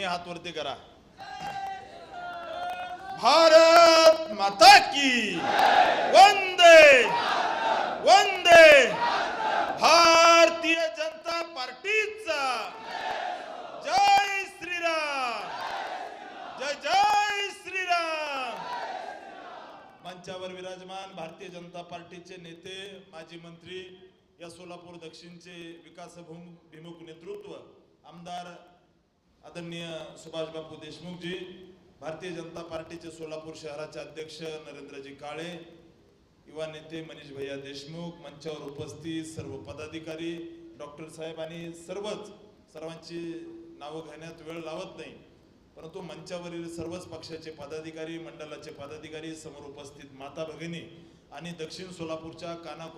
हात वरती करा. भारत माता की वंदे वंदे. भारतीय जनता पार्टीचा जय श्रीराम. जय जय श्रीराम. मंचावर विराजमान भारतीय जनता पार्टीचे नेते, माजी मंत्री, या सोलापूर दक्षिणचे विकासभिमुख नेतृत्व, आमदार आदरणीय सुभाष बापू देशमुख जी, भारतीय जनता पार्टीचे सोलापूर शहराचे अध्यक्ष नरेंद्रजी काळे, युवा नेते मनीष भैया देशमुख, मंचावर उपस्थित सर्व पदाधिकारी, डॉक्टर साहेब आणि सर्वांची नावं घेण्यात वेळ लावत नाही, परंतु मंचावरील सर्वच पक्षाचे पदाधिकारी, मंडळाचे पदाधिकारी, समोर उपस्थित माता भगिनी आणि दक्षिण सोलापूरच्या कानाकोपऱ्यात